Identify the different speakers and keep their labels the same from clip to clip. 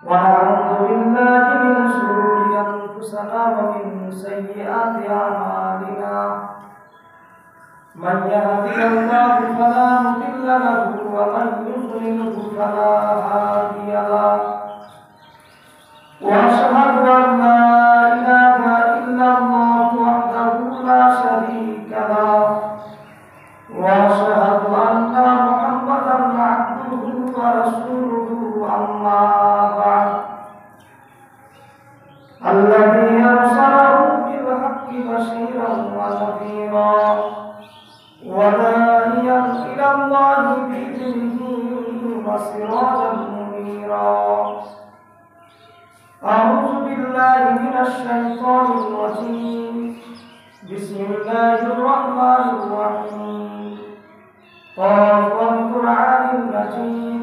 Speaker 1: ونعوذ بالله من شرور أنفسنا ومن سيئات أعمالنا من يهده الله فلا مضل له ومن يضلل فلا هادي له وأشهد أن لا إله إلا الله وحده لا شريك له وأشهد أن محمدا عبده ورسوله أما بعد الذي أرسله بالحق بشيرا ونذيرا وداعيا إلى الله بإذنه وسراجا منيرا أعوذ بالله من الشيطان الرجيم بسم الله الرحمن الرحيم قاف والقرآن المجيد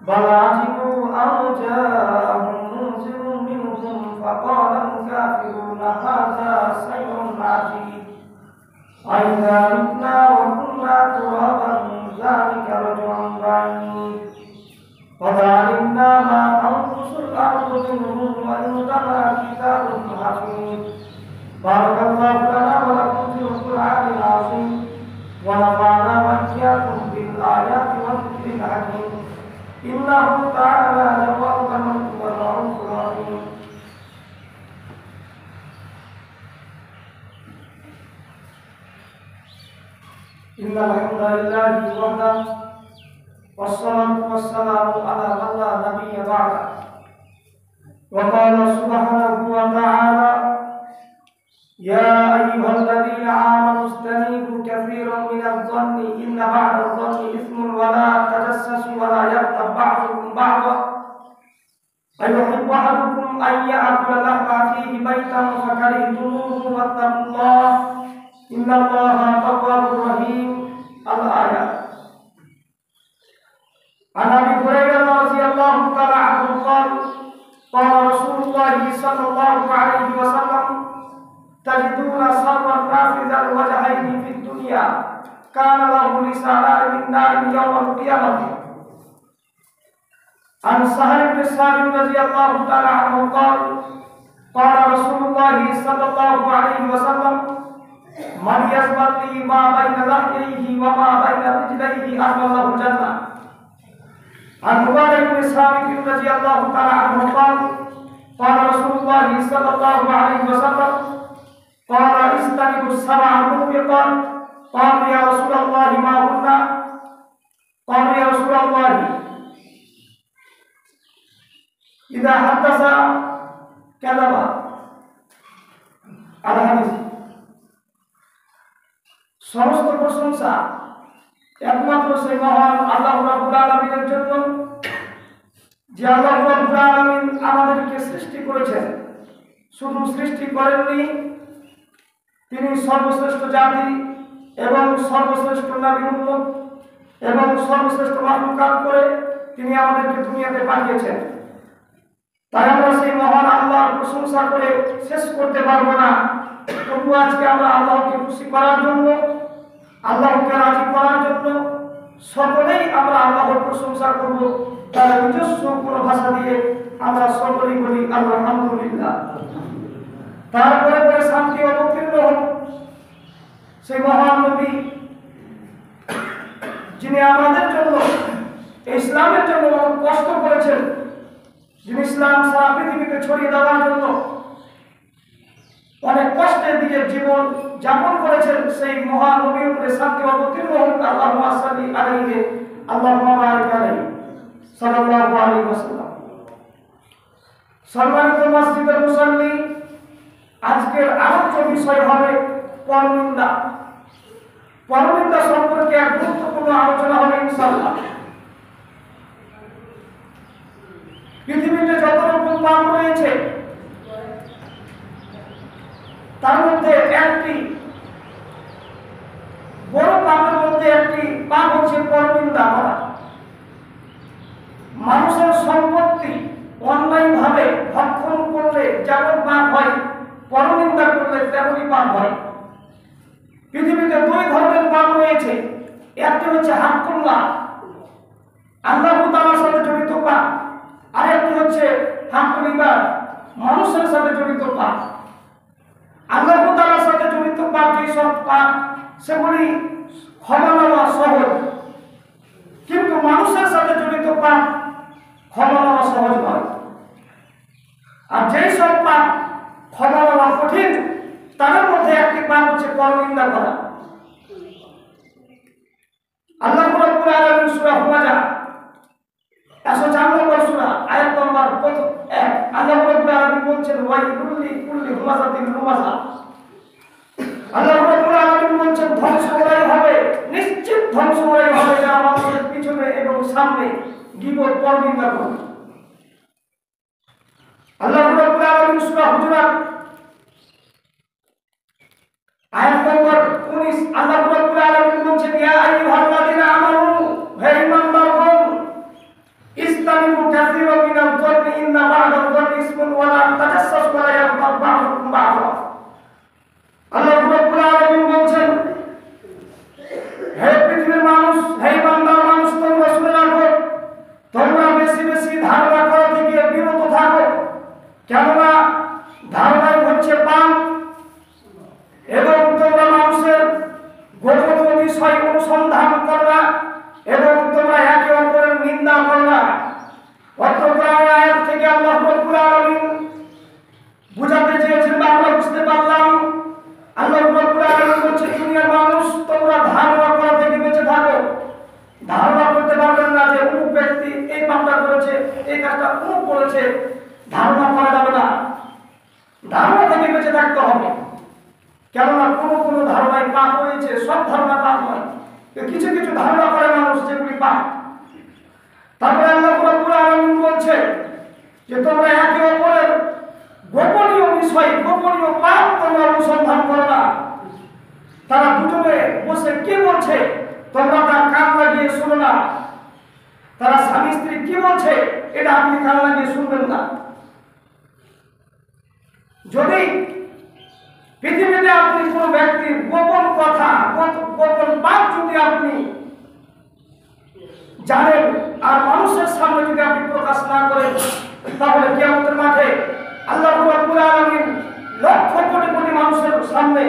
Speaker 1: بل عجبوا أن جاءهم منذر منهم فقال الكافرون هذا سحر عجيب أئذا متنا وكنا ترابا ذلك رجع بعيد قد علمنا ما تنقص الأرض منهم وعندنا كتاب حفيظ بارك الله لنا ولكم في القرآن العظيم ونفعنا وإياكم بالآيات والذكر الحكيم إنه تعالى جواد والرؤوف الرحيم إن الحمد لله وحده والصلاة والسلام على من لا نبي بعده وقال سبحانه وتعالى يا أيها الذين آمنوا اجتنبوا كثيرا من الظن إن بعض الظن إثم ولا تجسسوا ولا يغتب بعضكم بعضا أيحب أحدكم أن يأكل لحم أخيه ميتا فكرهتموه واتقوا الله إن الله تواب رحيم الآية. عن أبي هريرة رضي الله تعالى عنه قال قال رسول الله صلى الله عليه وسلم تجدون صر الناس ذا الوجهين في الدنيا كان له لسانان من نار يوم القيامة. عن سهل بن سعد رضي الله تعالى عنه قال قال رسول الله صلى الله عليه وسلم من يثبت لي ما بين لحييه وما بين رجليه أضمن له الجنة. عن مبارك بن ثابت رضي الله تعالى عنه قال قال رسول الله صلى الله عليه وسلم قال استنبوا السبع الموبقات. قال يا رسول الله ما هن؟ قال يا رسول الله إذا حدث كذب. الحديث সমস্ত প্রশংসা একমাত্র সেই মহান আল্লাহ রাব্বুল আলামিনের জন্য যে আল্লাহ রাব্বুল আলামিন আমাদেরকে সৃষ্টি করেছেন। শুধু সৃষ্টি করেননি, তিনি সর্বশ্রেষ্ঠ জাতি এবং সর্বশ্রেষ্ঠ নবী উম্মত এবং সর্বশ্রেষ্ঠ মাখলুকাত করে তিনি আমাদেরকে দুনিয়াতে পাঠিয়েছেন। তাই আমরা সেই মহান আল্লাহর প্রশংসা করে শেষ করতে পারবো না। তবু আজকে আমরা আল্লাহকে খুশি করার জন্য, আল্লাহকে রাজি করার জন্য সকলেই আমরা আল্লাহর প্রশংসা করব। তার নিজস্ব কোনো ভাষা দিয়ে আমরা সকলেই বলি আলহামদুলিল্লাহ। তারপরে শান্তি অবতীর্ণ হোক সেই মহান নবী যিনি আমাদের জন্য ইসলামের জন্য কষ্ট করেছেন, যিনি ইসলাম সারা পৃথিবীতে ছড়িয়ে দেওয়ার জন্য অনেক কষ্টের দিকে জীবন যাপন করেছেন। সেই মহান নবীর উপরে শান্তি অবতীর্ণ হোক। আল্লাহুম্মা সাল্লি আলাইহি আল্লাহুম্মা বারিক আলাইহি সাল্লাল্লাহু আলাইহি ওয়াসাল্লাম। সম্মানিত মসজিদের মুসল্লি, আজকের আলোচ্য বিষয় হবে পরনিন্দা। পরনিন্দা সম্পর্কে এক গুরুত্বপূর্ণ আলোচনা হবে ইনশাআল্লাহ। পৃথিবীতে যত রকম পাপ রয়েছে তার মধ্যে একটি বড় পাপের মধ্যে একটি পাপ হচ্ছে পরনিন্দা করা। মানুষের সম্পত্তি অন্যায়ভাবে ভক্ষণ করলে যেমন পাপ হয়, পরনিন্দা করলে তেমনই পাপ হয়। পৃথিবীতে দুই ধরনের পাপ রয়েছে। একটি হচ্ছে হাক্কুল্লাহ, আল্লাহ তাআলার সাথে জড়িত পাপ, আর আরেকটি হচ্ছে হাকুল ইবাদ, মানুষের সাথে জড়িত পাপ। আল্লাহ তাআলার সাথে জড়িত পাপ যেসব পাপ সেগুলি ক্ষমা নেওয়া সহজ, কিন্তু মানুষের সাথে জড়িত পাপ ক্ষমা নেওয়া সহজ নয়। আর যেই সব পাপ ক্ষমা নেওয়া কঠিন, তাদের মধ্যে একটি পাপ হচ্ছে পরনিন্দা করা। আল্লাহ রাব্বুল আলামিন সূরা হুমাযা 104 নম্বর সূরা আয়াত নম্বর 1 আল্লাহ রাব্বুল আলামিন বলছেন ওয়াইলুল লিকুল্লি হুমাযাতিন লুমাযা। আল্লাহ রাব্বুল আলামিন বলছেন ধ্বংস হয়ে হবে, নিশ্চিত ধ্বংস হয়ে হবে যারা মানুষের পিছনে এবং সামনে গীবত পরনিন্দা করে। আল্লাহ রাব্বুল আলামিন সূরা হুজুরাত আয়াত নম্বর 19 আল্লাহ রাব্বুল আলামিন বলছেন ইয়া আইয়ুহাল্লাযীনা আমানু, হে ঈমানদারগণ, ইসতানিবু কাসীরাম মিনাল যান্নি ইন্না বা'দাল যান্নি ইসমুন ওয়া লা তাজাসসাসু ওয়া লা ইয়াগতাব বা'দুকুম বা'দা। আল্লাহ রাব্বুল আলামিন বলছেন হে পৃথিবীর মানুষ, হে ঈমানদার মানুষ, তোমরা শুনে রাখো, তোমরা বেশি বেশি ধারণা করা থেকে বিরত থাকো, কেননা ধারণাই হচ্ছে পাপ, এবং তোমরা মানুষের গোপন বিষয় অনুসন্ধান করবা এবং তোমরা একে অপরের নিন্দা করবা। অর্থ আয়াত থেকে আল্লাহ রাব্বুল আলামিন বুঝাতে চেয়েছেন বা আমরা বুঝতে পারলাম, আল্লাহ রাব্বুল আলামিন বলছেন দুনিয়ার মানুষ তোমরা ধারণা করা থেকে বেঁচে থাকো। ধারণা করতে পারবেন না যে অমুক ব্যক্তি এই পাপটা করেছে, এই কাজটা অমুক করেছে, ধারণা করা যাবে না। ধারণা থেকে বেঁচে থাকতে হবে, কেননা কোনো ধারণায় পাপ হয়েছে, সব ধারণা পাপ নয়, কিছু কিছু ধারণা করে মানুষ যেগুলি পাপ। তারপরে আল্লাহ রাব্বুল আলামিন বলছে যে তোমরা একে অপরের গোপনীয় বিষয়, গোপনীয় পাপ তোমরা অনুসন্ধান করো না। তারা দুজনে বসে কি বলছে তোমরা তার কান লাগিয়ে শোনো না। তারা স্বামী স্ত্রী কি বলছে এটা আপনি কান লাগিয়ে শুনবেন না। যদি পৃথিবীতে আপনি কোন ব্যক্তির গোপন কথা, গোপন পাপ যদি আপনি জানেন আর মানুষের সামনে যদি আপনি প্রকাশ না করেন, তাহলে কিয়ামতের মাঠে আল্লাহ রাব্বুল আলামিন লক্ষ কোটি কোটি মানুষের সামনে,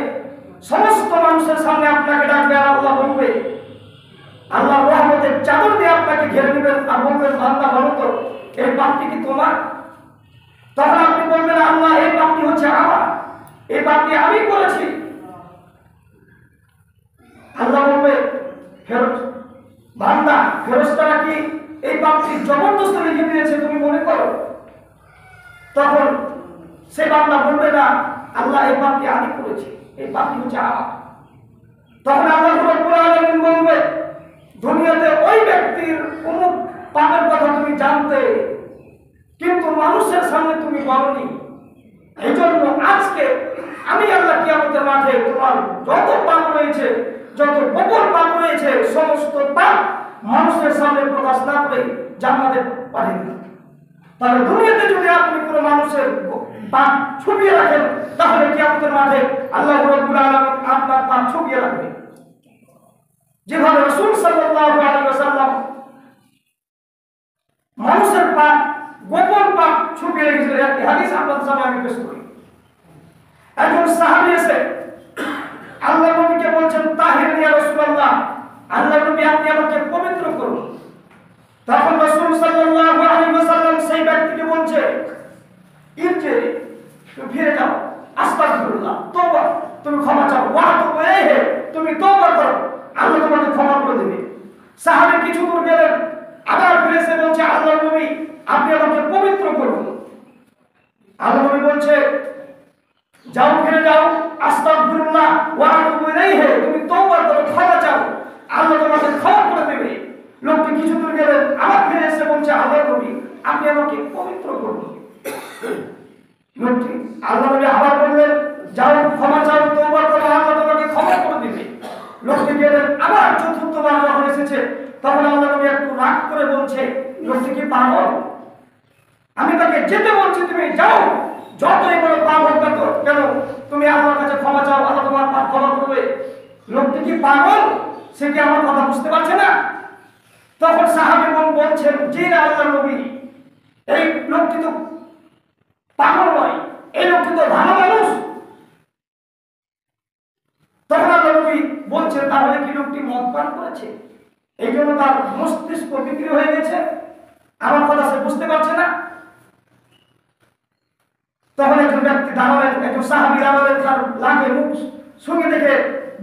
Speaker 1: সমস্ত মানুষের সামনে আপনাকে ডাকবে আর আল্লাহ বলবে, আল্লাহ রহমতের চাদর দিয়ে আপনাকে ঘিরে নেবেন আর বলবেন বান্দা বলো তো এই পাপটি কি তোমার? তখন আপনি বলবেন আল্লাহ এই পাপটি হচ্ছে আমার, এই পাপটি আমি করেছি। আল্লাহ বলবে বান্দা ফেরেশতারা কি এই পাপটি জবরদস্তি লিখে দিয়েছে তুমি মনে করো? তখন সে বান্দা বলবে না আল্লাহ এই পাপটি আমি করেছি, এই পাপটি হচ্ছে আমার। তখন আল্লাহ রাব্বুল আলামিন বলবে দুনিয়াতে ওই ব্যক্তির অমুক পাপের কথা তুমি জানতে, কিন্তু মানুষের সামনে তুমি বলনি। এই জন্য আজকে আমি আল্লাহ কিয়ামতের মাঠে তোমার যত পাপ রয়েছে, যত গোপন পাপ রয়েছে, সমস্ত পাপ মানুষের সামনে প্রকাশ না করে জান্নাতে পাঠিয়ে দিই। তাহলে দুনিয়াতে যদি আপনি কোনো মানুষের পাপ ছুপিয়ে রাখেন, তাহলে কিয়ামতের মাঠে আল্লাহ রাব্বুল আলামিন আপনার পাপ ছুপিয়ে রাখবে। যেভাবে রাসূল সাল্লাল্লাহু আলাইহি ওয়াসাল্লাম মানুষের পাপ, গোপন পাপ ছুপিয়ে রেখেছিলেন। একটি হাদিস আপনাদের সামনে আমি পেশ করি। একজন সাহাবী এসে আল্লাহ নবীকে বলছেন তাহিরনি ইয়া রাসূলুল্লাহ, আল্লাহ নবী আপনি আমাকে পবিত্র করুন। তখন রাসূল সাল্লাল্লাহু আলাইহি ওয়াসাল্লাম সেই ব্যক্তিকে বলছে ইরজি, তুমি ফিরে যাও, আস্তাগফিরুল্লাহ, তওবা, তুমি ক্ষমা চাও, ওয়াতুবু ইলাইহি, তুমি তওবা করো, আল্লাহ তোমাকে ক্ষমা করে দেবে। সাহাবী কিছু দূর গেলেন, আবার ফিরে এসে বলছে আল্লাহ নবী আপনি আমাকে পবিত্র করুন। আল্লাহ নবী বলছে যাও, ফিরে যাও, আস্তাগফিরুল্লাহ ওয়া আতুবু ইলাইহি, তুমি তওবা করো, ক্ষমা চাও, আল্লাহ তোমাকে ক্ষমা করে দেবে। লোকটি কিছু দূর গেলেন, আবার ফিরে এসে বলছে আল্লাহ নবী আপনি আমাকে পবিত্র করুন। লোকটি আল্লাহ নবী আবার বললেন যাও, ক্ষমা চাও, তওবা করো, আল্লাহ তোমাকে ক্ষমা করে দেবে। লোকটি গেলেন, আবার চতুর্থবার যখন এসেছে তখন আল্লাহ নবী একটু রাগ করে বলছে লোকটি কি পাগল? আমি তাকে যেতে বলছি, তুমি যাও, যতই বড় পাপ হোক কেন তুমি আল্লাহর কাছে ক্ষমা চাও, আল্লাহ তোমার পাপ ক্ষমা করবে। লোকটি কি পাগল? সে কি আমার কথা বুঝতে পারছে না? তখন সাহাবী বলছেন জি না আল্লাহর নবী, এই লোকটি তো পাগল নয়, এই লোকটি তো ভালো মানুষ। তখন আল্লাহ নবী বলছেন, তাহলে কি লোকটি মদ পান করেছে, এই জন্য তার মস্তিষ্ক বিক্রি হয়ে গেছে, আমার কথা সে বুঝতে পারছে না? তখন একজন ব্যক্তি দাঁড়ালেন, একজন সাহাবী দাঁড়ালেন, তার লাগে মুখ শুনে দেখে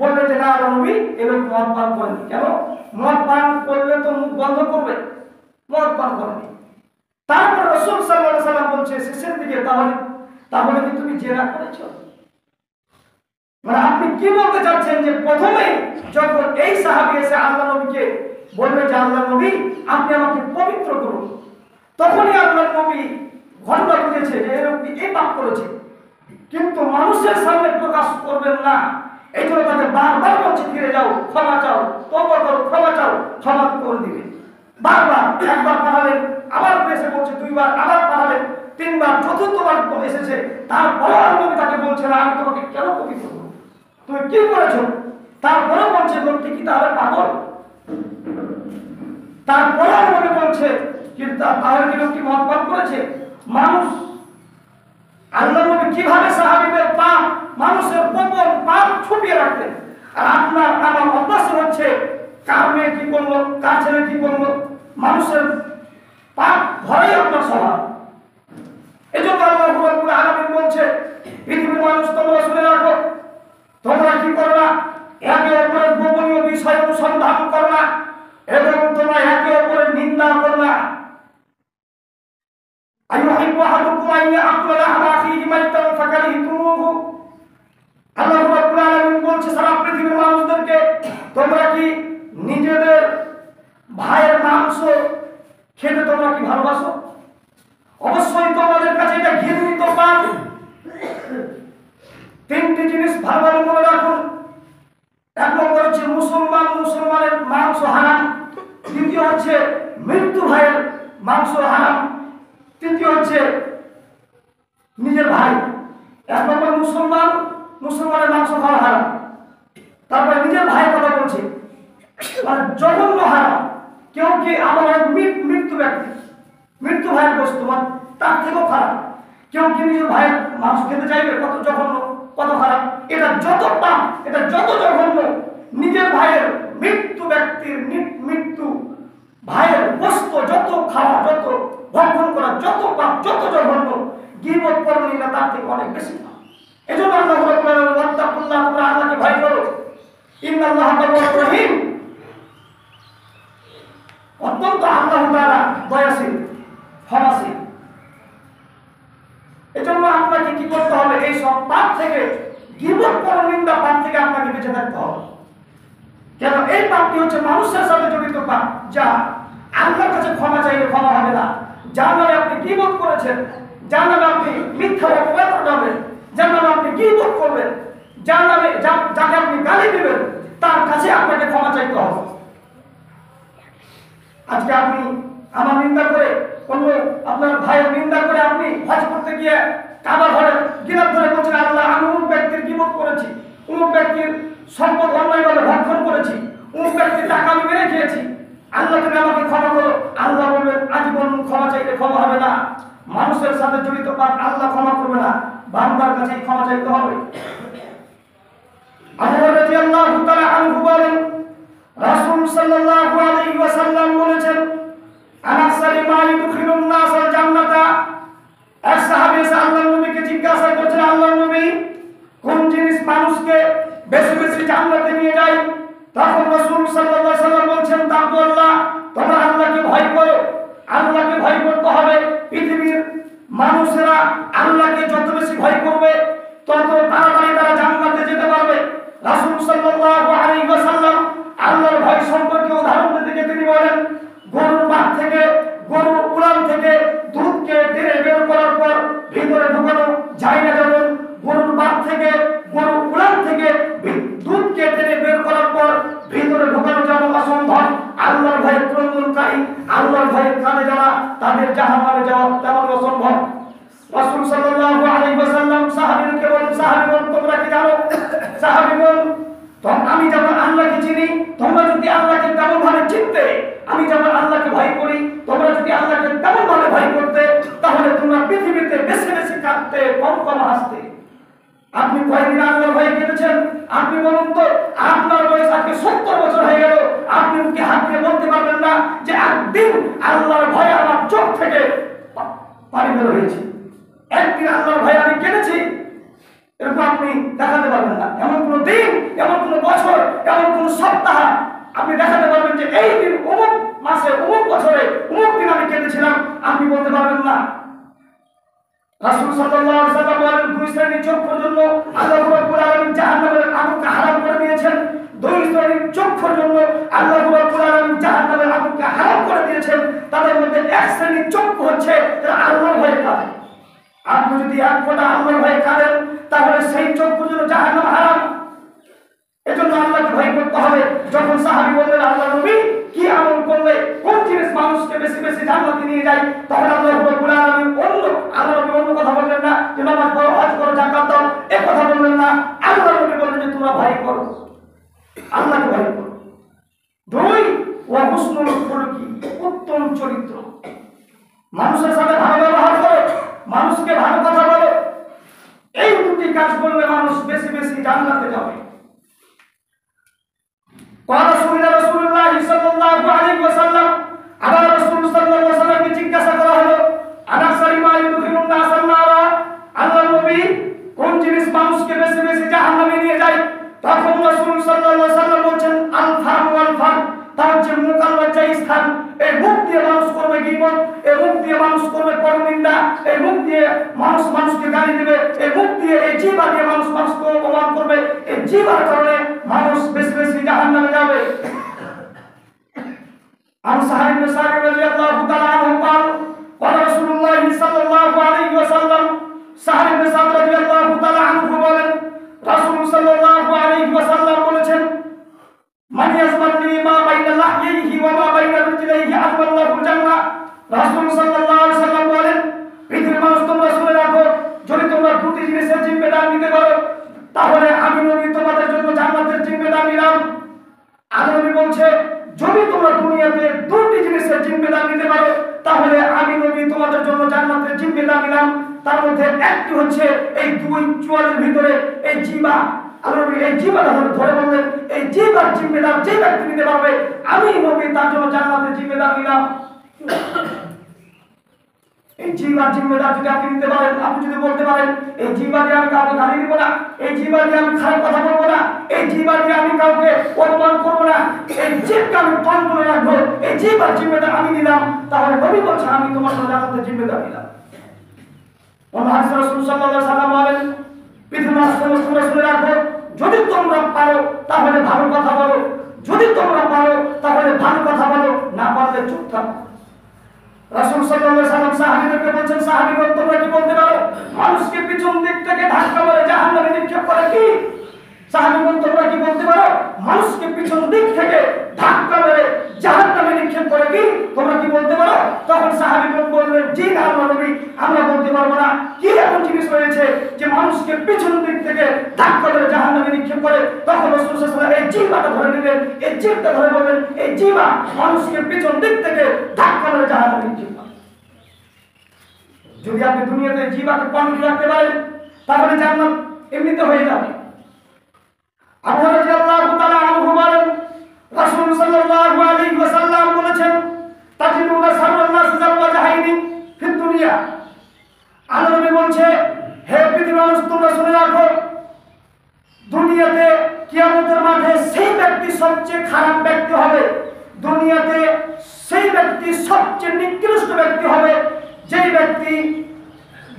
Speaker 1: বললেন যে না আল্লাহ নবী, এই লোক মদ পান করেনি। কেন? মদ পান করলে তো মুখ বন্ধ করবে, মদ পান করেনি। তারপর রাসূল সাল্লাল্লাহু আলাইহি ওয়াসাল্লাম বলছে শেষের দিকে, তাহলে কি তুমি জেনা করেছো? মানে আপনি কি বলতে চাচ্ছেন যে প্রথমেই যখন এই সাহাবী এসে আল্লাহ নবীকে বলবে যে আল্লাহ নবী আপনি আমাকে পবিত্র করুন, তখনই আল্লাহ নবী ঘটনা বুঝেছে যে এই লোকটি এই পাপ করেছে, কিন্তু মানুষের সামনে প্রকাশ করবেন না। এই জন্য তাকে বারবার বলছে ফিরে যাও, ক্ষমা চাও, তওবা করো, ক্ষমা চাও, ক্ষমা করে দিবে। বারবার, একবার পাঠালেন, আবার এসে বলছে, দুইবার আবার পাঠালেন, তিনবার, চতুর্থবার এসেছে। তারপরে নবী তাকে বলছে না আমি তোমাকে কেন পবিত্র করব, তুমি কি করেছো? তারপরে বলছে লোকটি কি তাহলে পাগল? তারপরে নবী বলছে কিন্তু তাহলে কি লোকটি মদ পান করেছে? মানুষ আল্লাহ নবী কিভাবে সাহাবীদের পাপ, মানুষের গোপন পাপ ছুপিয়ে রাখতেন। আর আপনার আমার অভ্যাস হচ্ছে কার মেয়ে কি করলো, কার ছেলে কি করলো, মানুষের পাপ ভরাই আপনার স্বভাব। এই জন্য আল্লাহ রাব্বুল আলামিন বলছে পৃথিবীর মানুষ তোমরা শুনে রাখো, তোমরা কি করো না, একে অপরের গোপনীয় বিষয় অনুসন্ধান করো না এবং তোমরা একে অপরের নিন্দা করো না। আইয়ুহিব্বু আহাদুকুম আন ইয়াকুলা লাহমা আখিহি মাইতান ফাকারিহতুমুহু। আল্লাহ রাব্বুল আলামিন বলছে সারা পৃথিবীর মানুষদেরকে, তোমরা কি নিজেদের ভাইয়ের মাংস খেতে তোমরা কি ভালোবাসো? অবশ্যই তোমাদের কাছে এটা ঘৃণিত পাপ। তিনটি জিনিস ভালোভাবে মনে রাখুন। এক নম্বর হচ্ছে মুসলমানের মাংস হারাম, দ্বিতীয় হচ্ছে মৃত্যু ভাইয়ের মাংস হারাম, তৃতীয় হচ্ছে নিজের ভাই। এক নম্বর মুসলমানের মাংস খাওয়া হারাম, তারপরে নিজের ভাইয়ের কথা বলছে, মানে জঘন্য হারাম। কেউ কি আমার মৃত্যু ব্যক্তি, মৃত্যু ভাইয়ের বস্তু, তার থেকেও খারাপ। কেউ কি নিজের ভাইয়ের মাংস খেতে চাইবে? কত জঘন্য, কত খারাপ। এটা যত পাপ, এটা যত জঘন্য, নিজের ভাইয়ের মৃত্যু ব্যক্তির মৃত্যু ভাইয়ের বস্তু যত খাওয়া, যত ভক্ষণ করা, যত পাপ, যত জঘন্য, গীবত পরনিন্দা তার থেকে অনেক বেশি পাপ। এজন্য আল্লাহ রাব্বুল আলামিন ওয়াত্তাকুল্লাহ, তোমরা আল্লাহকে ভয় করো, ইন্নাল্লাহা তাওয়াবুর রহিম, অত্যন্ত আল্লাহ তাআলা দয়াশীল, ক্ষমাশীল। এজন্য আপনাকে কি করতে হবে? এই সব পাপ থেকে, গীবত পরনিন্দা পাপ থেকে আপনাকে বেঁচে থাকতে হবে। কেন? এই পাপটি হচ্ছে মানুষের সাথে জড়িত পাপ, যা আল্লাহর কাছে ক্ষমা চাইলে ক্ষমা হবে না। যার নামে আপনি গীবত করেছেন, যার নামে আপনি মিথ্যা অপবাদ করবেন, যার নামে আপনি গীবত করবেন, যার নামে যাকে আপনি গালি দিবেন, তার কাছে আপনাকে ক্ষমা চাইতে হবে। আজকে আপনি আমার নিন্দা করে, অন্য আপনার ভাইয়ের নিন্দা করে আপনি হজ করতে গিয়ে কাবা ঘরে গিলাপ ধরে বলছেন আল্লাহ আমি অমুক ব্যক্তির গীবত করেছি, অমুক ব্যক্তির সম্পদ অন্যায়ভাবে ভক্ষণ করেছি, অমুক ব্যক্তির টাকা আমি মেরে খেয়েছি, আল্লাহ তুমি আমাকে ক্ষমা করো। আল্লাহ বলবেন আজীবন ক্ষমা চাইলে ক্ষমা হবে না। মানুষের সাথে জড়িত পাপ আল্লাহ ক্ষমা করবে না, বান্দার কাছেই ক্ষমা চাইতে হবে। আবু হুরায়রা রাদিয়াল্লাহু তাআলা আনহু বলেন রাসূল সাল্লাল্লাহু আলাইহি ওয়াসাল্লাম বলেছেন আনাসালি মা ইদখিলুন নাসাল জান্নাতা। এক সাহাবী এসে আল্লাহর নবীকে জিজ্ঞাসা করছেন, আল্লাহর নবী কোন জিনিস মানুষকে বেশি বেশি জান্নাতে নিয়ে যায়? তখন রাসূল সাল্লাল্লাহু আলাইহি ওয়াসাল্লাম বলছেন তাকওয়াল্লাহ, তোমরা আল্লাহকে ভয় করো। আল্লাহকে ভয় করতে হবে। পৃথিবীর মানুষেরা আল্লাহকে যত বেশি ভয় করবে তত তাড়াতাড়ি তারা জান্নাতে যেতে পারবে। রাসূল সাল্লাল্লাহু আলাইহি ওয়াসাল্লাম আল্লাহর ভয় সম্পর্কে উদাহরণ দিতে গিয়ে তিনি বলেন, গরুর বাট থেকে, গরুর উলান থেকে দুধকে টেনে বের করার পর ভিতরে ঢোকানো যায় না, যেমন গরুর বাট থেকে, গরুর উলান থেকে দুধকে টেনে বের করার পর ভিতরে ঢোকানো যেমন অসম্ভব, আল্লাহর ভয়ে ক্রন্দনকারী, আল্লাহর ভয়ে কাঁদে যারা, তাদের জাহান্নামে যাওয়া তেমন অসম্ভব। রাসূল সাল্লাল্লাহু আলাইহি ওয়াসাল্লাম সাহাবীদেরকে বলেন, সাহাবীগণ তোমরা কি জানো? সাহাবীগণ আমি যেমন আল্লাহকে চিনি, তোমরা যদি আল্লাহকে তেমন ভাবে চিনতে, আমি যেমন আল্লাহকে ভয় করি, তোমরা যদি আল্লাহকে তেমন ভাবে ভয় করতে, তাহলে কাঁদতে, কম কম হাসতে। আপনি কয়েকদিন আল্লাহর ভয়ে কেঁদেছেন? আপনি বলুন তো, আপনার বয়স আজকে 70 বছর হয়ে গেল, আপনি মুখে হাত দিয়ে বলতে পারবেন না যে একদিন আল্লাহর ভয়ে আমার চোখ থেকে পানি বের হয়েছে, একদিন আল্লাহর ভয়ে আমি কেঁদেছি? এরকম আপনি দেখাতে পারবেন না। এমন কোন দিন, এমন কোন বছর, এমন কোন সপ্তাহ আপনি দেখাতে পারবেন যে এই দিন অমুক মাসে, অমুক বছরে, অমুক দিন আমি কেঁদেছিলাম, আপনি বলতে পারবেন না। রাসূল সাল্লাল্লাহু আলাইহি ওয়াসাল্লাম বলেন, দুই শ্রেণীর চক্ষুর জন্য আল্লাহ রাব্বুল আলামিন জাহান্নামের আগুনকে হারাম করে দিয়েছেন। দুই শ্রেণীর চক্ষুর জন্য আল্লাহ রাব্বুল আলামিন জাহান্নামের আগুনকে হারাম করে দিয়েছেন। তাদের মধ্যে এক শ্রেণীর চক্ষু হচ্ছে যারা আল্লাহর ভয়ে কাঁদে। আপনি যদি এক ফোঁটা আল্লাহর ভয়ে কাঁদেন, তাহলে সেই চক্ষুর জন্য জাহান্নাম হারাম। এজন্য আল্লাহকে ভয় করতে হবে। যখন সাহাবী বললেন, আল্লাহ নবী কি আমল করলে কোন জিনিস মানুষকে বেশি বেশি জান্নাতে নিয়ে যায়, তখন আল্লাহ রাব্বুল আলামিন আল্লাহ নবী অন্য কথা বললেন না যে নামাজ পড়ো, হজ করো, যাকাত দাও, এই কথা বললেন না। আল্লাহ নবী বললেন যে তোমরা ভয় করো, আল্লাহকে ভয় করো। দুই, ওয়া হুসনুল খুলুকি, উত্তম চরিত্র। মানুষের সাথে ভালো ব্যবহার করো, মানুষকে ভালো কথা বলো। এই দুটি কাজ করলে মানুষ বেশি বেশি জান্নাতে যাবে। قال রাসূলুল্লাহ সাল্লাল্লাহু আলাইহি ওয়াসাল্লাম, আবার রাসূল সাল্লাল্লাহু আলাইহি ওয়াসাল্লামকে জিজ্ঞাসা করা হলো, আনাসারি মা ইউদখিলুন নাসান নারা, আল্লাহর নবী কোন জিনিস মানুষকে বেশি বেশি জাহান্নামে নিয়ে যায়? তখন রাসূল সাল্লাল্লাহু আলাইহি ওয়াসাল্লাম বলেন, আল ফাম ওয়াল ফাম, তা হচ্ছে মুখ আর লজ্জার স্থান। এই মুখ দিয়ে মানুষ করবে গীবত, এই মুখ দিয়ে মানুষ করবে পরনিন্দা, এই মুখ দিয়ে মানুষ মানুষকে গালি দেবে, এই মুখ দিয়ে, এই জিহ্বা দিয়ে মানুষ মানুষকে অপমান করবে। এই জিহ্বার কারণে মানুষ বেশি বেশি জাহান্নামে যাবে। عن سهل بن سعد رضي الله تعالى عنه قال قال رسول الله صلى الله عليه وسلم, সাহল ইবনে সাদ রাদিয়াল্লাহু তাআলা আনহু বলেন, রাসূল সাল্লাল্লাহু আলাইহি ওয়াসাল্লাম বলেছেন, মান ইয়াজমানি মা বাইনা লাহইহি ওয়া মা বাইনা রিজলাইহি আযমাল্লাহু জান্নাহ। রাসূল সাল্লাল্লাহু আলাইহি ওয়াসাল্লাম বলেন, পৃথিবীর মানুষ তোমরা শুনে রাখো, যদি তোমরা দুটি জিনিসের জিম্মেদার নিতে পারো, তাহলে আমি নবী তোমাদের জন্য জান্নাতের জিম্মেদার নিলাম। আল্লাহ নবী বলছে, যদি তোমরা দুনিয়াতে দুটি জিনিসের জিম্মেদার নিতে পারো, তাহলে আমি নবী তোমাদের জন্য জান্নাতের জিম্মেদার নিলাম। তার মধ্যে একটি হচ্ছে এই দুই চোয়ালের ভিতরে এই জিহ্বা। আল্লাহ নবী এই জিহ্বাটা ধরে বললেন, এই জিহ্বার জিম্মেদার যে ব্যক্তি নিতে পারবে, আমি নবী তার জন্য জান্নাতের জিম্মেদার নিলাম। এই জিহ্বার জিম্মেদার যদি আপনি নিতে পারেন, আপনি যদি বলতে পারেন, এই জিহ্বা দিয়ে আমি কাউকে গালি দিব না, এই জিহ্বা দিয়ে আমি খারাপ কথা বলবো না, এই জিহ্বা দিয়ে আমি কাউকে অপমান করবো না, এই জিহ্বাকে আমি কন্ট্রোলে রাখবো, এই জিহ্বার জিম্মেদার আমি নিলাম, তাহলে নবী বলছেন আমি তোমার জন্য জান্নাতের জিম্মেদার নিলাম। অন্য হাদিসে রাসূল সাল্লাল্লাহু আলাইহি ওয়াসাল্লাম বলেন, পৃথিবীর মানুষ তোমরা শুনে রাখো, যদি তোমরা পারো তাহলে ভালো কথা বলো, যদি তোমরা পারো তাহলে ভালো কথা বলো, না পারলে চুপ থাকো। রাসূল সাল্লাল্লাহু আলাইহি ওয়াসাল্লাম সাহাবীদেরকে বলেন, সাহাবীগণ তোমরা কি বলতে পারো মানুষকে পিছন দিক থেকে ধাক্কা মেরে জাহান্নামে নিক্ষেপ করে কি? সাহাবীগণ তোমরা কি বলতে পারো মানুষকে পিছন দিক থেকে ধাক্কা মেরে জাহান্নামে নিক্ষেপ করে কি? তোমরা কি বলতে পারো? তখন সাহাবীগণ বললেন, জি না আল্লাহর নবী, আমরা বলতে পারবো না। কি এমন জিনিস রয়েছে যে মানুষকে পিছন দিক থেকে ধাক্কা মেরে জাহান্নামে নিক্ষেপ করে? তখন রাসূল সাল্লাল্লাহু আলাইহি ওয়াসাল্লাম এই জিহ্বাটা ধরে নিলেন, এই জিহ্বাটা ধরে বললেন, এই জিহ্বা মানুষকে পিছন দিক থেকে ধাক্কা মেরে জাহান্নামে নিক্ষেপ করে। যদি আপনি দুনিয়াতে জিহ্বাকে কন্ট্রোল রাখতে পারেন, তাহলে জান্নাত এমনিতে হয়ে যাবে। আবু রাদিয়াল্লাহু তাআলা আনহু বলেন, রাসূল সাল্লাল্লাহু আলাইহি ওয়াসাল্লাম বলেছেন, তাজিদুনা সাররান নাস জাওয়াজাহাইনি ফিদ দুনিয়া। আল্লাহ নবী বলছে, হে পৃথিবীর মানুষ তোমরা শুনে রাখো, দুনিয়াতে কিয়ামতের মাঠে সেই ব্যক্তি সবচেয়ে খারাপ ব্যক্তি হবে, দুনিয়াতে সেই ব্যক্তি সবচেয়ে নিকৃষ্ট ব্যক্তি হবে, যেই ব্যক্তি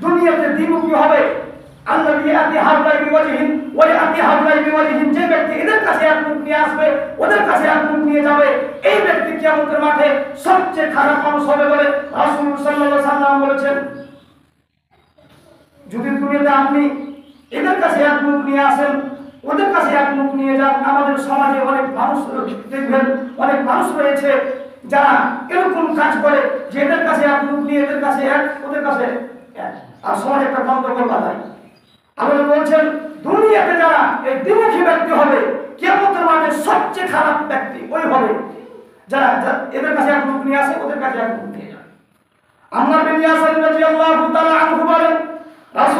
Speaker 1: দুনিয়াতে দ্বিমুখী হবে। আল্লাযী ইয়াতি হাওলাই বিওয়াজহিন ওয়া ইয়াতি হাওলাই বিওয়াজহিন, যে ব্যক্তি এদের কাছে এক মুখ নিয়ে আসবে, ওদের কাছে এক মুখ নিয়ে যাবে, এই ব্যক্তি কিয়ামতের মাঠে সবচেয়ে খারাপ মানুষ হবে বলে রাসূল সাল্লাল্লাহু আলাইহি ওয়াসাল্লাম বলেছেন। যদি দুনিয়াতে আপনি এদের কাছে এক মুখ নিয়ে আসেন, ওদের কাছে এক মুখ নিয়ে যান, আমাদের সমাজে অনেক মানুষ দেখবেন, অনেক মানুষ রয়েছে যারা এরকম কাজ করে যে এদের কাছে এক মুখ নিয়ে এদের কাছে এক, ওদের কাছে এক, আর সমাজে একটা গন্ডগোল বাঁধায়। আল্লাহ বলছেন, দুনিয়াতে যারা এই দ্বিমুখী ব্যক্তি হবে, কিয়ামতের মাঠে সবচেয়ে খারাপ ব্যক্তি ওই হবে যারা এদের কাছে এক মুখ নিয়ে আসে, ওদের কাছে এক মুখ নিয়ে যায়। আম্মার বিন ইয়াসির রাদিয়াল্লাহু তাআলা আনহু বলেন, রাসূল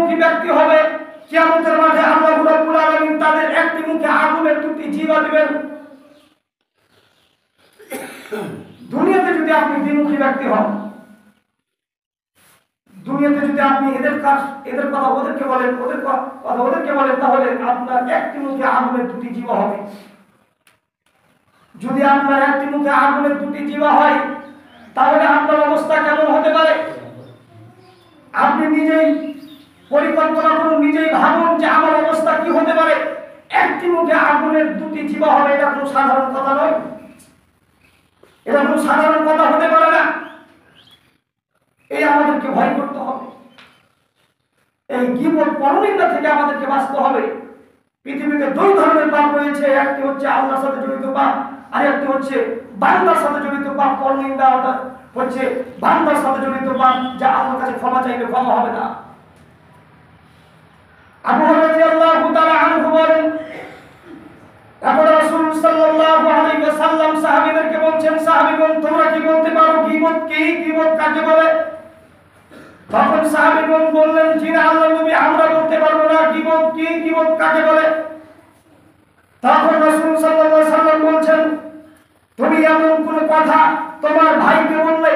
Speaker 1: দ্বিমুখী ব্যক্তি হবে, কিয়ামতের মাঠে আল্লাহ রাব্বুল আলামিন তাদের একটি মুখে আগুনের দুটি জিহ্বা দিবেন। দুনিয়াতে যদি আপনি দ্বিমুখী ব্যক্তি হন, দুনিয়াতে যদি আপনি এদের কথা ওদেরকে বলেন, ওদের কথা ওদেরকে বলেন, তাহলে আপনার একটি মুখে আগুনের দুটি জিহ্বা হবে। যদি আপনার একটি মুখে আগুনের দুটি জিহ্বা হয়, তাহলে আপনার অবস্থা কেমন হতে পারে? আপনি নিজেই পরিকল্পনা করুন, নিজেই ভাবুন যে আমার অবস্থা কি হতে পারে। একটি মুখে আগুনের দুটি জিহ্বা হবে, এটা কোনো সাধারণ কথা নয়, এটা কোনো সাধারণ কথা হতে পারে না। এই আমাদেরকে ভয় করতে হবে, এই গীবত পরনিন্দা থেকে আমাদেরকে বাঁচতে হবে। পৃথিবীতে দুই ধরনের পাপ রয়েছে, একটি হচ্ছে আল্লাহর সাথে জড়িত পাপ, আর একটি হচ্ছে বান্দার সাথে জড়িত পাপ। পরনিন্দা হচ্ছে বান্দার সাথে জড়িত পাপ, যা আল্লাহর কাছে ক্ষমা চাইলে ক্ষমা হবে না। আবু হুরায়রা রাদিয়াল্লাহু তাআলা আনহু বলেন, এখন রাসূল সাল্লাল্লাহু আলাইহি ওয়াসাল্লাম সাহাবীদেরকে বলছেন, সাহাবীগণ তোমরা কি বলতে পারো গীবত কি, গীবত কাকে বলে? তখন সাহাবীগণ বললেন, জি না আল্লাহর নবী, আমরা বলতে পারবো না গীবত কি, গীবত কাকে বলে। তখন রাসূল সাল্লাল্লাহু আলাইহি ওয়াসাল্লাম বলছেন, তুমি এমন কোন কথা তোমার ভাইকে বললে,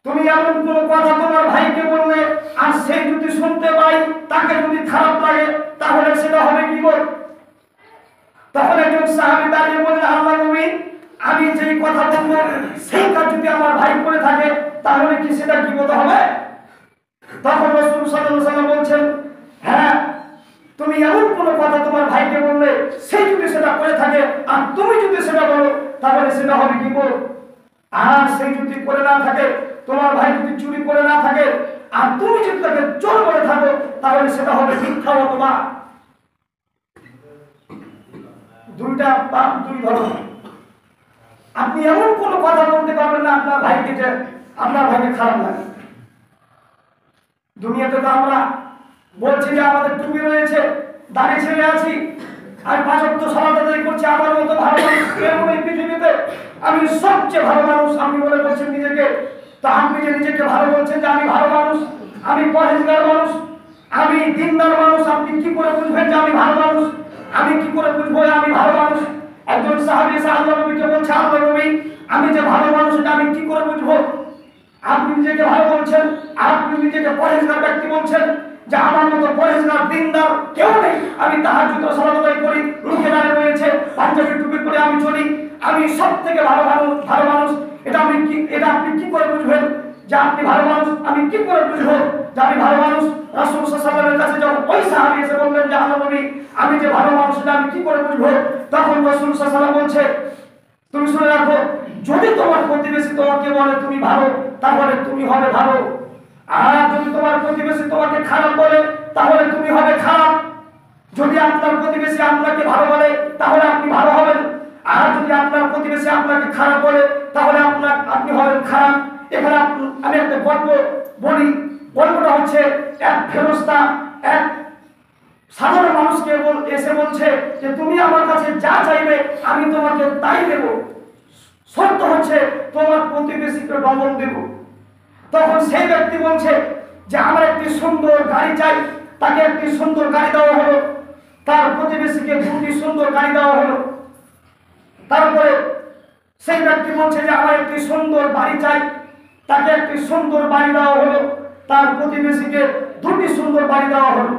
Speaker 1: তুমি এমন কোন কথা তোমার ভাইকে বললে, আর সে যদি শুনতে পায়, তাকে যদি খারাপ লাগে, তাহলে সেটা হবে গীবত। তখন একজন সাহাবী দাঁড়িয়ে বললেন, আল্লাহর নবী, আমি যেই কথা বলবো সেই কাজ যদি আমার ভাই করে থাকে, তাহলে কি সেটা গীবত হবে? তখন রাসূল সাল্লাল্লাহু আলাইহি ওয়াসাল্লাম বলছেন, হ্যাঁ, তুমি এমন কোন কথা তোমার ভাইকে বললে, সে যদি সেটা করে থাকে আর তুমি যদি সেটা বলো, তাহলে সেটা হবে গীবত। আর সে যদি করে না থাকে, তোমার ভাই যদি চুরি করে না থাকে আর তুমি যদি তাকে চোর করে থাকো, তাহলে সেটা হবে মিথ্যা অপবাদ। দুইটা পাপ দুই ধরনের। আপনি এমন কোন কথা বলতে পারবেন না আপনার ভাইকে যে আপনার ভাইকে খারাপ লাগে। দুনিয়াতে তো আমরা বলছি যে আমাদের টুপি রয়েছে, দাড়ি ছেড়ে আছি, আর পাঁচ ওয়াক্ত সালাত আদায় করছি, আমার মতো ভালো মানুষ কেউ নেই পৃথিবীতে, আমি সবচেয়ে ভালো মানুষ আমি মনে করছেন নিজেকে। তো আপনি যে নিজেকে ভালো বলছেন যে আমি ভালো মানুষ, আমি পরহেজগার মানুষ, আমি দিনদার মানুষ, আপনি কি করে বুঝবেন যে আমি ভালো মানুষ? আমি কি করে বুঝবো আমি ভালো মানুষ? একজন সাহাবী এসে আল্লাহর নবীকে বলছে, আল্লাহর নবী, আমি যে ভালো মানুষ এটা আমি কি করে বুঝবো? আপনি নিজেকে ভালো বলছেন, আর আপনি নিজেকে পরহেজগার ব্যক্তি বলছেন, যে আমার মতো পরহেজগার দিনদার কেউ নেই। আমি তাহাজ্জুদ ও সালাত আদায় করি, রুখে দাঁড়িয়ে রয়েছে, পাঞ্জাবি টুপি পরে আমি চলি, আমি সবথেকে ভালো মানুষ। এটা আপনি কি করে বুঝবেন যে আপনি ভালো মানুষ? আমি কি করে বুঝবো যে আমি ভালো মানুষ? রাসূল সাল্লাল্লাহু আলাইহি ওয়াসাল্লামের কাছে যখন ওই সাহাবী এসে বললেন যে আল্লাহর নবী, আমি যে ভালো মানুষ এটা আমি কি করে বুঝবো? তখন রাসূল সাল্লাল্লাহু আলাইহি ওয়াসাল্লাম বলছে, তুমি শুনে রাখো, যদি তোমার প্রতিবেশী তোমাকে বলে তুমি ভালো, তাহলে তুমি হবে ভালো। আর যদি তোমার প্রতিবেশী তোমাকে খারাপ বলে, তাহলে তুমি হবে খারাপ। যদি আপনার প্রতিবেশী আপনাকে ভালো বলে, তাহলে আপনি ভালো হবেন। আর যদি আপনার প্রতিবেশী আপনাকে খারাপ বলে, তাহলে আপনি হবেন খারাপ। এখানে আমি একটা গল্প বলি। গল্পটা হচ্ছে, এক ফেরেশতা এক সাধারণ মানুষকে এসে বলছে যে তুমি আমার কাছে যা চাইবে আমি তোমাকে তাই দেব, শর্ত হচ্ছে তোমার প্রতিবেশীকে ডবল দেব। তখন সেই ব্যক্তি বলছে যে আমার একটি সুন্দর গাড়ি চাই। তাকে একটি সুন্দর গাড়ি দেওয়া হলো, তার প্রতিবেশীকে দুটি সুন্দর গাড়ি দেওয়া হলো। তারপরে সেই ব্যক্তি বলছে যে আমার একটি সুন্দর বাড়ি চাই। তাকে একটি সুন্দর বাড়ি দেওয়া হলো, তার প্রতিবেশীকে দুটি সুন্দর বাড়ি দেওয়া হলো।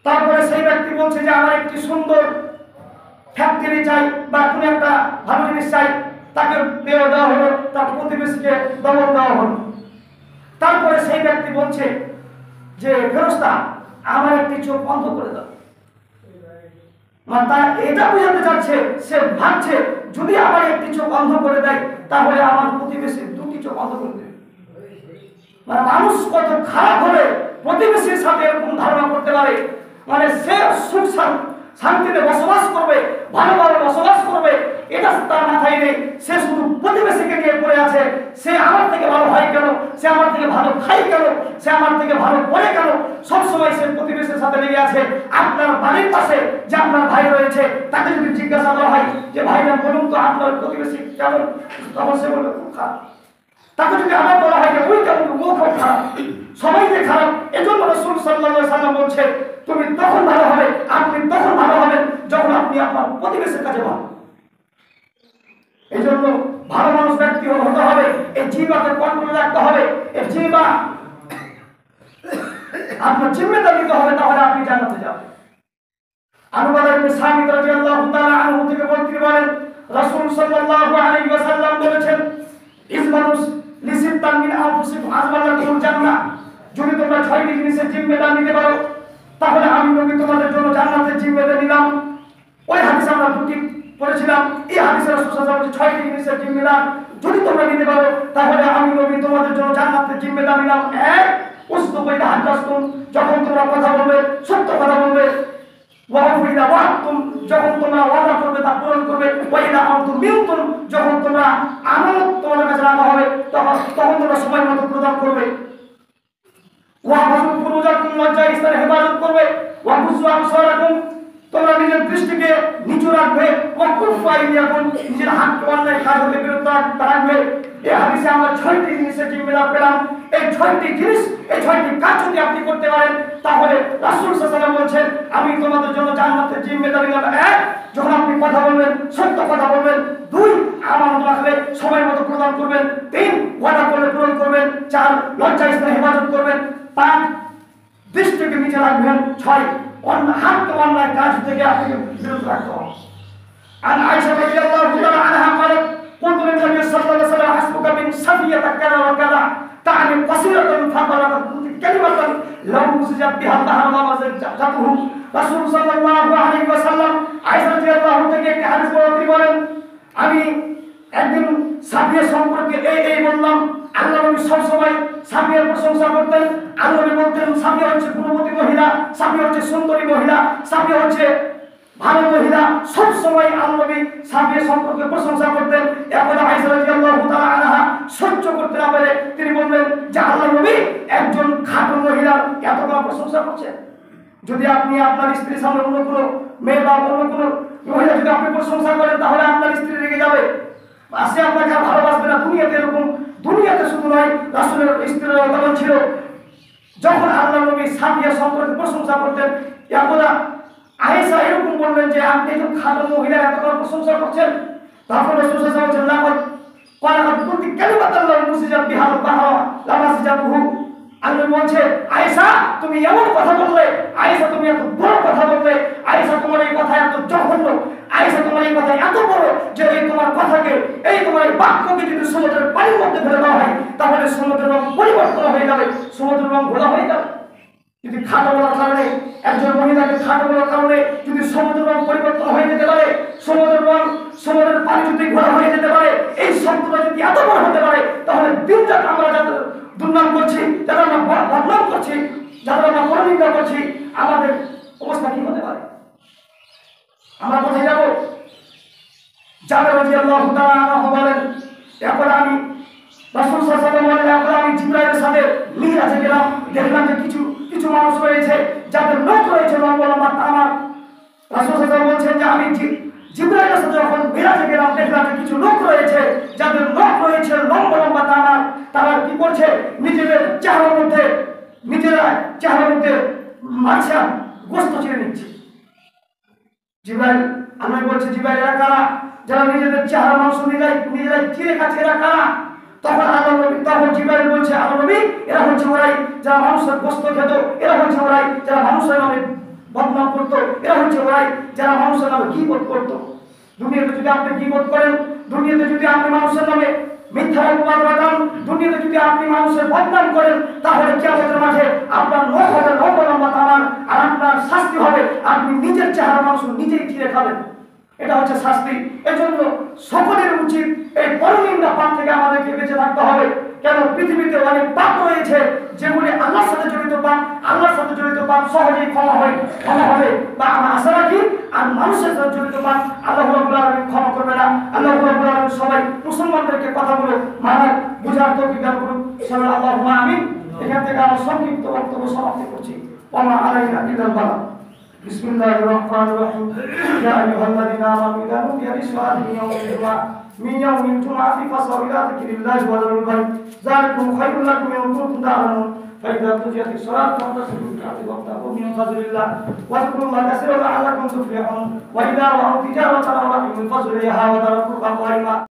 Speaker 1: তারপরে সেই ব্যক্তি বলছে যে আমার একটি সুন্দর ফ্যাক্টরি চাই বা কোনো একটা ভালো জিনিস চাই, তাকে দেওয়া হলো, তার প্রতিবেশীকে দমন দেওয়া হলো। তারপরে সেই ব্যক্তি বলছে যে ফেরেশতা আমার একটি চোখ বন্ধ করে দাও। মানে তার এটা বোঝাতে চাচ্ছে, সে ভাবছে যদি আমার একটি চোখ বন্ধ করে দেয়, তাহলে আমার প্রতিবেশী দুটি চোখ বন্ধ করে দেবে। মানে মানুষ কত খারাপ হলে প্রতিবেশীর সাথে এরকম ধারণা করতে পারে। মানে সে সুখ শান্তিতে বসবাস করবে, ভালোভাবে বসবাস করবে, এটা তার মাথায় নেই। সে শুধু প্রতিবেশীকে নিয়ে পড়ে আছে। সে আমার থেকে ভালো হয় কেন, সে আমার থেকে ভালো খাই কেন, সে আমার থেকে ভালো পড়ে কেন, সবসময় সে প্রতিবেশীর সাথে লেগে আছে। আপনার বাড়ির পাশে যে আপনার ভাই রয়েছে, তাকে যদি জিজ্ঞাসা করা হয় যে ভাইরা বলুন তো আপনার প্রতিবেশী কেমন, তখন সে বলবে খুব খারাপ। তাকে যদি আবার বলা হয় যে ওই কেমন, ও খুব খারাপ, সবাইকে খারাপ। এজন্য রাসূল সাল্লাল্লাহু আলাইহি ওয়াসাল্লাম বলছে তুমি তখন ভালো হবে, আপনি তখন ভালো হবেন যখন আপনি আপনার প্রতিবেশীর কাছে ভালো। এই জন্য ভালো মানুষ ব্যক্তি হতে হবে, এই জিহ্বাকে কন্ট্রোলে রাখতে হবে, এই জিহ্বা আপনার জিম্মেদারি নিতে হবে, তাহলে আপনি জান্নাতে যাবেন। আবু বকর ইবনে সামিত রাদিয়াল্লাহু তাআলা আনহু থেকে বলেন রাসূল সাল্লাল্লাহু আলাইহি ওয়াসাল্লাম বলেছেন ইসমানুস লিসিতান মিন আনফুসিকুম আযমালাকুমুল জান্নাহ, যদি তোমরা 6টি জিনিসের জিম্মেদারি নিতে পারো তাহলে আমি নবী তোমাদের জন্য জান্নাতের জিম্মেদারি নিলাম। ওই হাদিস আমরা দুটি পড়েছিলাম। এই হাদিসে রাসূল সাল্লাল্লাহু আলাইহি ওয়াসাল্লাম 6টি জিনিসের জিম্মেদারি যদি তোমরা নিতে পারো তাহলে আমি নবী তোমাদের জন্য জান্নাতের জিম্মেদারি নিলাম। এক, উসতুবাইদা হাদাসতুম, যখন তোমরা কথা বলবে সত্য কথা বলবে। ওয়াফিদা ওয়াতুম, যখন তোমরা ওয়াদা করবে তা পূরণ করবে। ওয়াইদা আনতুম মিনতুম, যখন তোমরা আমানত তোমাদের কাছে রাখা হবে তখন তোমরা সময় মতো প্রদান করবে। ওয়াহফাজু ফুরুজাকুম, লজ্জা স্থানে হেফাজত করবে। ওয়াকুসু আবসারাকুম, তোমরা নিজের দৃষ্টিকে নিচু রাখবে। ওয়াকুফু আইদিয়াকুম, নিজের হাতকে অন্যায় কাজ হতে বিরত রাখবে। এই হাদিসে আমরা 6টি জিনিসের জিম্মেদার পেলাম। এই 6টি জিনিস, এই 6টি কাজ যদি আপনি করতে পারেন তাহলে রাসূল সাল্লাল্লাহু আলাইহি ওয়াসাল্লাম বলেন আমি তোমাদের জন্য জান্নাতের জিম্মেদারি নিলাম। এক, যখন আপনি কথা বলবেন সত্য কথা বলবেন। 2, আমানত রাখলে সময় মতো প্রদান করবেন। 3, ওয়াদা করলে পূরণ করবেন। 4, লজ্জা স্থানে হেফাজত করবেন। 5, দৃষ্টিকে নিচে রাখবেন। 6, হাতকে অন্যায় কাজ থেকে আপনি বিরত রাখতে হবে। عن عائشة رضي الله تعالى عنها قالت قلت للنبي صلى الله عليه وسلم حسبك من صفية كذا وكذا تعني قصيرة فبلغت كلمة لو مسجت بها الظهر ما مسجته رسول صلى الله عليه وسلم عائشة رضي الله থেকে একটি হাদিস বলেন আমি একদিন সাফিয়া সম্পর্কে এই বললাম। আল্লাহ নবী সব সময় সাফিয়ার প্রশংসা করতেন। আল্লাহ নবী বলতেন সাফিয়া হচ্ছে গুণবতী মহিলা, সাফিয়া হচ্ছে সুন্দরী মহিলা, সাফিয়া হচ্ছে ভালো মহিলা। সব সময় আল্লাহ নবী সাফিয়া সম্পর্কে প্রশংসা করতেন। এখন আয়েশা রাদিয়াল্লাহু তাআলা আনহা সহ্য করতে না পেরে তিনি বললেন যে আল্লাহ নবী একজন খাঁটি মহিলার এত বড় প্রশংসা করছেন। যদি আপনি আপনার স্ত্রীর সামনে অন্য কোনো মেয়ে বা অন্য কোনো মহিলা যদি আপনি প্রশংসা করেন তাহলে আপনার স্ত্রী রেগে যাবে, সে আপনাকে আর ভালোবাসবে না। দুনিয়াতে এরকম, দুনিয়াতে শুধু নয় রাসূলের স্ত্রীরা তেমন ছিল। যখন আল্লাহ নবী সাফিয়া সম্পর্কে প্রশংসা করতেন এখন আয়েশা এরকম বললেন যে আপনি একজন খাঁটি মহিলার এত বড় প্রশংসা করছেন। তখন রাসূল সাল্লাল্লাহু আলাইহি ওয়াসাল্লাম বললেন কুনতি কালিমাতাল লাহু মুসিজাত বিহাল বাহরা লা মাসজাতুহু। আল্লাহ বলছে আয়েশা তুমি এমন কথা বললে, আয়েশা তুমি এত বড় কথা বললে, আয়েশা তোমার এই কথা এত জঘন্য, আয়েশা তোমার এই কথা এত বড় যে এই তোমার কথাকে, এই তোমার এই বাক্যকে যদি সমুদ্রের পানির মধ্যে ফেলে দেওয়া হয় তাহলে সমুদ্রের রং পরিবর্তন হয়ে যাবে, সমুদ্রের রং ঘোলা হয়ে যাবে। যদি খাটো বলার কারণে একজন মহিলাকে খাটো বলার কারণে যদি সমুদ্রের রং পরিবর্তন হয়ে যেতে পারে, সমুদ্রের পানি যদি ঘোলা হয়ে যেতে পারে, এই শব্দটা যদি এত বড় হতে পারে তাহলে দিনটা আমরা যাতে দুর্নাম করছি, যারা আমরা বদনাম করছি, যারা আমরা পরনিন্দা করছি, আমাদের অবস্থা কি হতে পারে? আমরা কোথায় যাব? জাবের রাদিয়াল্লাহু তাআলা আনহু বলেন এখন আমি রাসূল সাল্লাল্লাহু আলাইহি ওয়াসাল্লাম এখন আমি জিবরাইলের সাথে মিরাজে গেলাম। দেখলাম যে কিছু মানুষ রয়েছে যাদের নখ রয়েছে লম্বা লম্বা তামার। রাসূল সাল্লাল্লাহু আলাইহি ওয়াসাল্লাম বলছেন যে আমি জিবরাইলের সাথে যখন মিরাজে গেলাম দেখলাম যে কিছু লোক রয়েছে যাদের নখ রয়েছে লম্বা লম্বা তামার। তারা কি করছে? নিজেরা চেহারার মধ্যে মাছা গোশত ছিঁড়ে নিচ্ছে। জিবরাইল আমি বলছি জিবরাইল এরা কারা? যারা নিজেদের চেহারা মাংস নিজেরাই চিড়ে খাচ্ছে, এরা কারা? তখন জিবরাইল বলছে আল্লাহ নবী এরা হচ্ছে ওরাই যারা মানুষের গোশত খেত, এরা হচ্ছে ওরাই যারা মানুষের নামে বদনাম করতো, এরা হচ্ছে ওরাই যারা মানুষের নামে গীবত করতো। দুনিয়াতে যদি আপনি গীবত করেন, দুনিয়াতে যদি আপনি মানুষের নামে মিথ্যা অপবাদ লাগান, দুনিয়াতে যদি আপনি মানুষের বদনাম করেন তাহলে কিয়ামতের মাঠে আপনার নখ হবে লম্বা লম্বা তামার, আর আপনার শাস্তি হবে আপনি নিজের চেহারা মানুষ নিজেই চিড়ে খাবেন। এটা হচ্ছে শাস্তি। এজন্য সকলের উচিত এই পরনিন্দা পাপ থেকে আমাদেরকে বেঁচে থাকতে হবে। কেন পৃথিবীতে অনেক পাপ রয়েছে যেগুলি আল্লাহর সাথে জড়িত পাপ সহজেই ক্ষমা হবে বা আমরা আশা রাখি। আর মানুষের সাথে জড়িত পাপ আল্লাহ রাব্বুল আলামিন ক্ষমা করবে না। আল্লাহ রাব্বুল আলামিন সবাই মুসলমানদেরকে কথাগুলো মানার বুঝার তৌফিক দান করুন। সাল্লাল্লাহু আমিন। এখান থেকে আমরা সংক্ষিপ্ত বক্তব্য সমাপ্তি করছি। ওয়া আলাইনা ইল্লাল বালাগ। বিসমিল্লাহির রহমানির রহিম। ইয়া আইয়ুহাল্লাযীনা আমানু ইযা নুদিয়া লিস-সালাতি মিন ইয়াউমিল জুমআতি ফাসআউ ইলা যিকরিল্লাহি ওয়া যারুল বাই'আ যালিকুম খায়রুল লাকুম ইন কুনতুম তা'লামুন। فإذا قضيت الصلاة فانتصروا بالحق وابتغوا من فضل الله واذكروا الله كثيرا لعلكم تفلحون وإذا رأوا تجارة أو لهوا انفضوا إليها وتركوك قائما